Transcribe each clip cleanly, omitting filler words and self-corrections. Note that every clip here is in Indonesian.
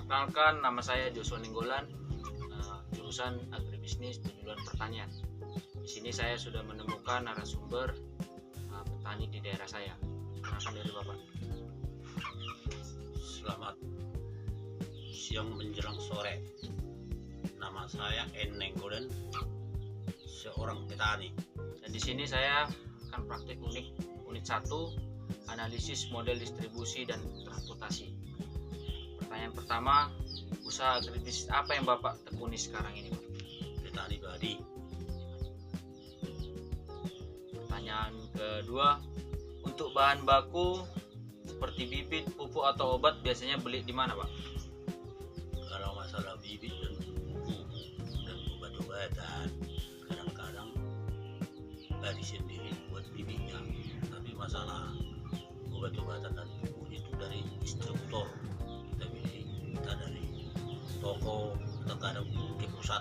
Perkenalkan, nama saya Joshua Ninggolan, jurusan Agribisnis Penjualan Pertanian. Di sini saya sudah menemukan narasumber petani di daerah saya. Perkenalkan dari Bapak. Selamat siang menjelang sore. Nama saya N. Nenggolan, seorang petani. Dan di sini saya akan praktik unit 1, analisis model distribusi dan transportasi. Pertanyaan pertama, usaha agribisnis apa yang Bapak tekuni sekarang ini, Pak? Petani padi. Pertanyaan kedua, untuk bahan baku seperti bibit, pupuk atau obat biasanya beli di mana, Pak? Kalau masalah bibit dan pupuk dan obat-obatan, kadang-kadang padi sendiri buat bibitnya, tapi masalah obat-obatan dan pupuk itu dari distributor. Kita dari toko, terkadang ke pusat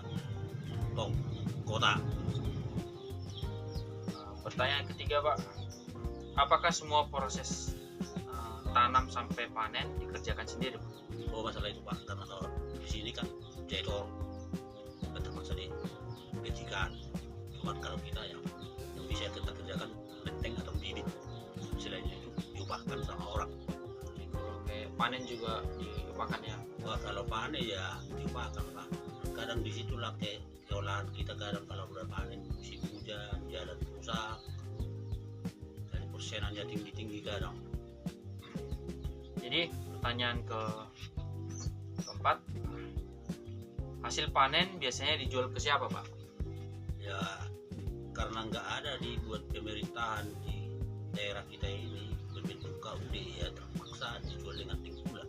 kota. Pertanyaan ketiga, Pak, apakah semua proses tanam sampai panen dikerjakan sendiri, Pak? Oh, masalah itu, Pak, karena kalau di sini kan cetor terpaksa digajikan. Cuma kalau kita yang bisa kita kerjakan benteng atau bibit, selainnya itu diupahkan sama orang. Kayak panen juga diupahkan ya? Wah, kalau panen ya diupahkan, Pak. Kadang disitulah keolahan kita, kadang kalau udah panen musim hujan, jalan rusak, dan persenannya tinggi-tinggi kadang. Jadi pertanyaan keempat, hasil panen biasanya dijual ke siapa, Pak? Ya, karena nggak ada dibuat pemerintahan di daerah kita ini berbentuk KUD, ya terpaksa dijual dengan tengkulak.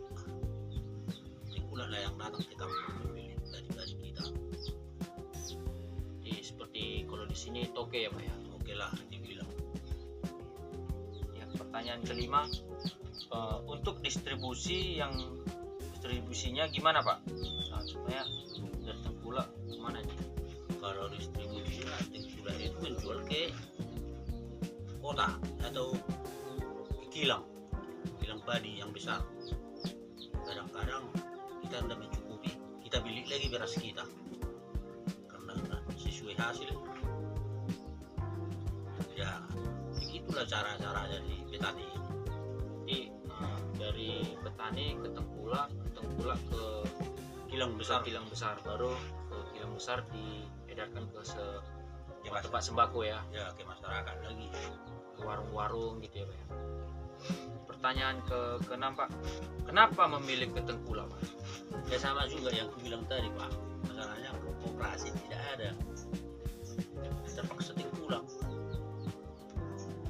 Tengkulak lah yang datang ke kampung membeli padi-padi kita. Jadi seperti kalau di sini toke ya, Pak ya? Oke lah dibilang. Ya, pertanyaan kelima, untuk distribusinya gimana, Pak? Nah, supaya dari tengkulak kemana nih? Kalau distribusinya tengkulak itu menjual ke kota atau kilang padi yang besar. Kadang-kadang kita tidak mencukupi, kita beli lagi beras kita karena sesuai hasil. Ya begitulah cara-caranya di petani. Jadi dari petani ke tengkulak ke Kilang besar. baru ke kilang besar diedarkan ke tempat sembako ya, Ya ke masyarakat lagi. ke warung-warung gitu ya, Pak ya. Pertanyaan ke-6, Pak, kenapa memilih ke tengkulak, Pak? Ya sama juga yang aku bilang tadi, Pak, masalahnya kooperasi tidak ada, terpaksa tengkulak.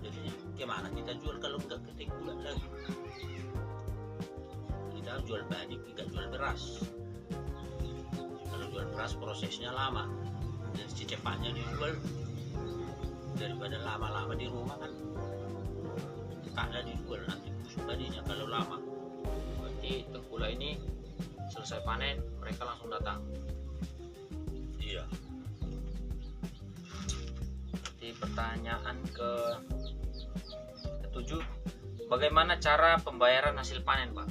Jadi gimana kita jual kalau nggak ke tengkulak lagi? Kita jual padi, tidak jual beras. Kalau jual beras prosesnya lama, dan secepatnya dijual daripada lama-lama di rumah kan. Ada dijual nanti busuk padinya kalau lama. Berarti tengkulak ini selesai panen mereka langsung datang. Iya. Berarti pertanyaan ke-7, bagaimana cara pembayaran hasil panen, Pak?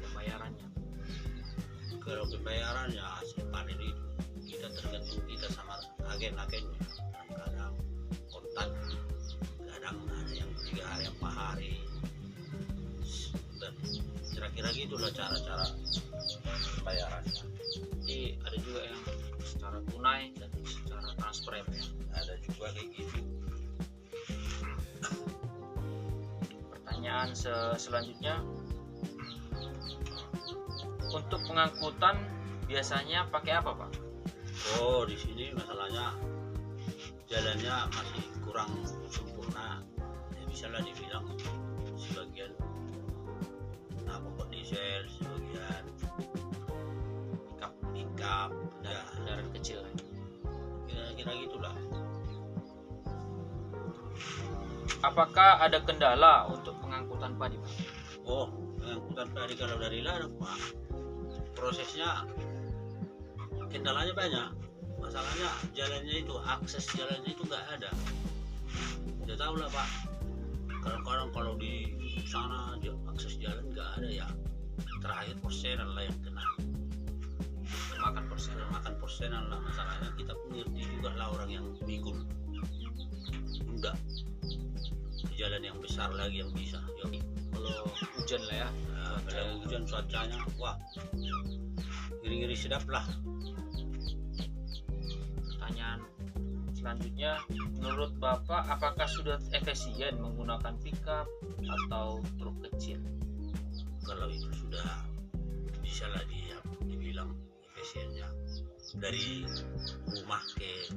Pembayarannya? Kalau pembayarannya hasil panen itu kita tergantung kita sama agen-agennya. Kadang kontan, kadang ada yang 3 hari 4 hari, dan kira-kira gitulah cara-cara pembayarannya. Jadi ada juga yang secara tunai dan secara transfer ya, Pak ya? Ada juga kayak gitu. Pertanyaan selanjutnya, untuk pengangkutan biasanya pakai apa, Pak? Oh, di sini masalahnya jalannya masih kurang sempurna. Ya, misalnya dibilang sebagian pokok diesel, sebagian pickup, ya Kendaraan kecil lah. kira-kira gitulah. Apakah ada kendala untuk pengangkutan padi, Pak? Oh, pengangkutan padi kalau dari ladang, Pak, prosesnya kendalanya banyak. Masalahnya jalannya itu, akses jalannya itu nggak ada. Tidak tahu lah, Pak. Kadang-kadang kalau di sana akses jalan nggak ada ya. terakhir porsenan lah yang kena, makan persen. makan porsenan lah. Masalahnya kita pun ngerti juga lah orang yang mikul enggak ke jalan yang besar lagi yang bisa. Jadi Kalau hujan lah ya, kalau hujan cuacanya wah ngiri-ngiri sedap lah. pertanyaan selanjutnya, menurut Bapak apakah sudah efisien menggunakan pickup atau truk kecil? Kalau itu sudah bisa lah dibilang efisiennya, dari rumah ke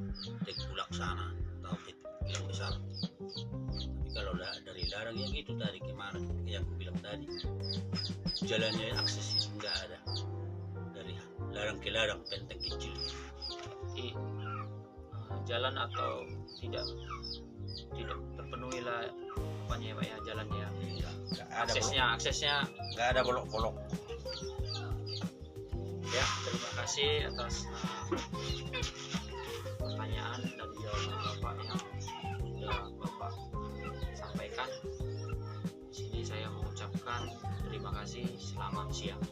Tengkulak sana atau ke yang besar. Tapi kalau dari Larang yang itu tadi kemana yang aku bilang tadi, jalannya akses nggak ada, dari Larang ke Larang Penteng kecil. Jadi, jalan atau tidak terpenuhi lah apanya ya Pak ya, jalannya, Iya, aksesnya. nggak ada bolok-bolok. Ya, terima kasih atas pertanyaan dan jawaban Bapak yang sudah Bapak sampaikan. Di sini saya mengucapkan terima kasih, selamat siang.